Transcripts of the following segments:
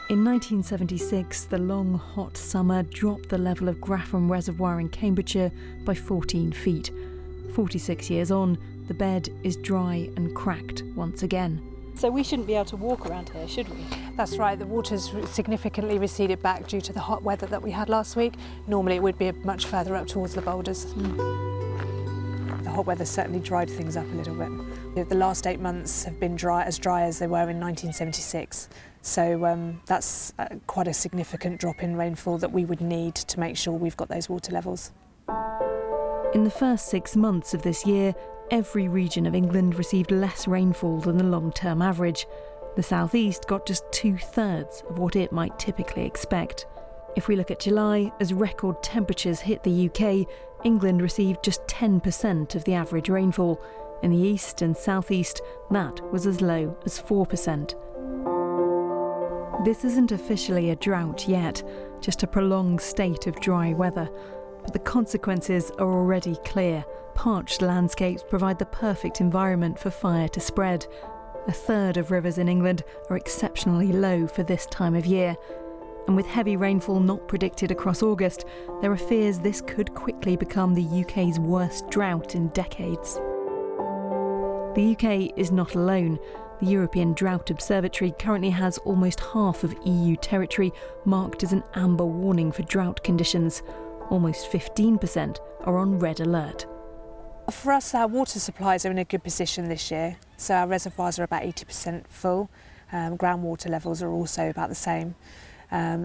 In 1976, the long, hot summer dropped the level of Grafham Reservoir in Cambridgeshire by 14 feet. 46 years on, the bed is dry and cracked once again. So we shouldn't be able to walk around here, should we? That's right, the water's significantly receded back due to the hot weather that we had last week. Normally it would be much further up towards the boulders. The hot weather certainly dried things up a little bit. The last 8 months have been as dry as they were in 1976. So that's quite a significant drop in rainfall that we would need to make sure we've got those water levels. In the first 6 months of this year, every region of England received less rainfall than the long-term average. The southeast got just 2/3 of what it might typically expect. If we look at July, as record temperatures hit the UK, England received just 10% of the average rainfall. In the east and southeast, that was as low as 4%. This isn't officially a drought yet, just a prolonged state of dry weather. But the consequences are already clear. Parched landscapes provide the perfect environment for fire to spread. 1/3 of rivers in England are exceptionally low for this time of year. And with heavy rainfall not predicted across August, there are fears this could quickly become the UK's worst drought in decades. The UK is not alone. The European Drought Observatory currently has almost half of EU territory marked as an amber warning for drought conditions. Almost 15% are on red alert. For us, our water supplies are in a good position this year. So our reservoirs are about 80% full. Groundwater levels are also about the same.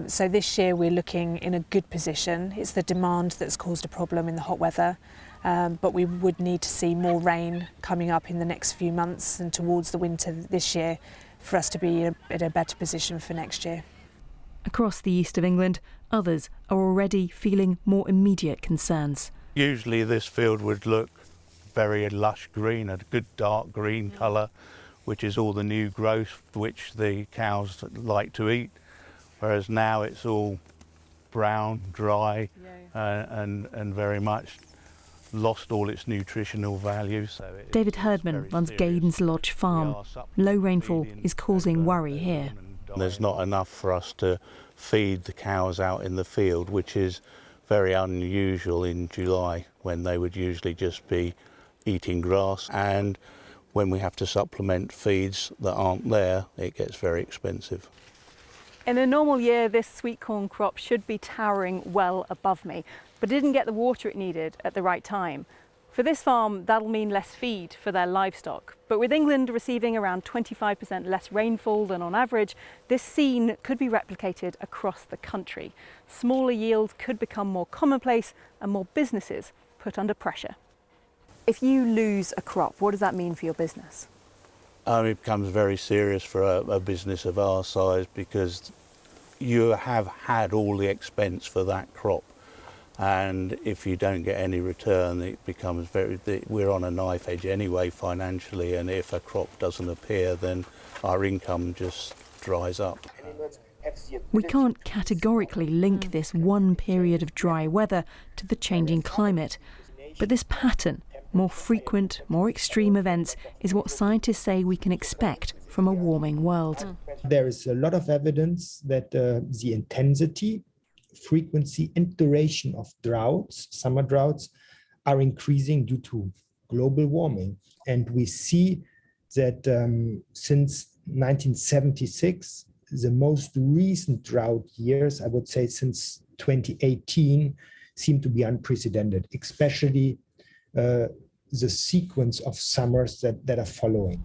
So this year we're looking in a good position. It's the demand that's caused a problem in the hot weather. But we would need to see more rain coming up in the next few months and towards the winter this year for us to be in a better position for next year. Across the east of England, others are already feeling more immediate concerns. Usually this field would look very lush green, a good dark green colour, which is all the new growth which the cows like to eat, whereas now it's all brown, dry, and very much lost all its nutritional value. So David Herdman runs Gaydon's Lodge Farm. Low rainfall is causing worry here. There's not enough for us to feed the cows out in the field, which is very unusual in July when they would usually just be eating grass, and when we have to supplement feeds that aren't there, it gets very expensive. In a normal year, this sweet corn crop should be towering well above me, but it didn't get the water it needed at the right time. For this farm, that'll mean less feed for their livestock. But with England receiving around 25% less rainfall than on average, this scene could be replicated across the country. Smaller yields could become more commonplace and more businesses put under pressure. If you lose a crop, what does that mean for your business? It becomes very serious for a business of our size, because you have had all the expense for that crop. And if you don't get any return, it becomes we're on a knife edge anyway financially, and if a crop doesn't appear, then our income just dries up. We can't categorically link this one period of dry weather to the changing climate, but this pattern, more frequent, more extreme events, is what scientists say we can expect from a warming world. There is a lot of evidence that the intensity, frequency and duration of droughts, summer droughts, are increasing due to global warming. And we see that since 1976, the most recent drought years, I would say since 2018, seem to be unprecedented, especially the sequence of summers that are following.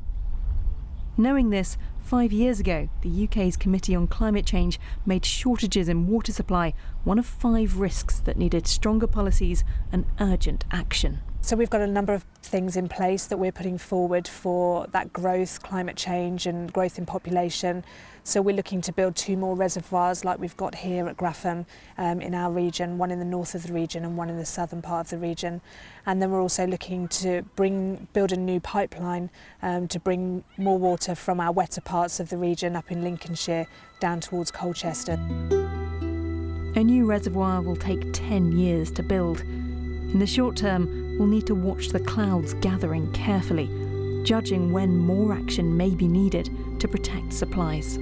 Knowing this, 5 years ago, the UK's Committee on Climate Change made shortages in water supply one of 5 risks that needed stronger policies and urgent action. So we've got a number of things in place that we're putting forward for that growth, climate change and growth in population. So we're looking to build 2 more reservoirs like we've got here at Grafham in our region, one in the north of the region and one in the southern part of the region. And then we're also looking to build a new pipeline to bring more water from our wetter parts of the region up in Lincolnshire down towards Colchester. A new reservoir will take 10 years to build. In the short term, we'll need to watch the clouds gathering carefully, judging when more action may be needed to protect supplies.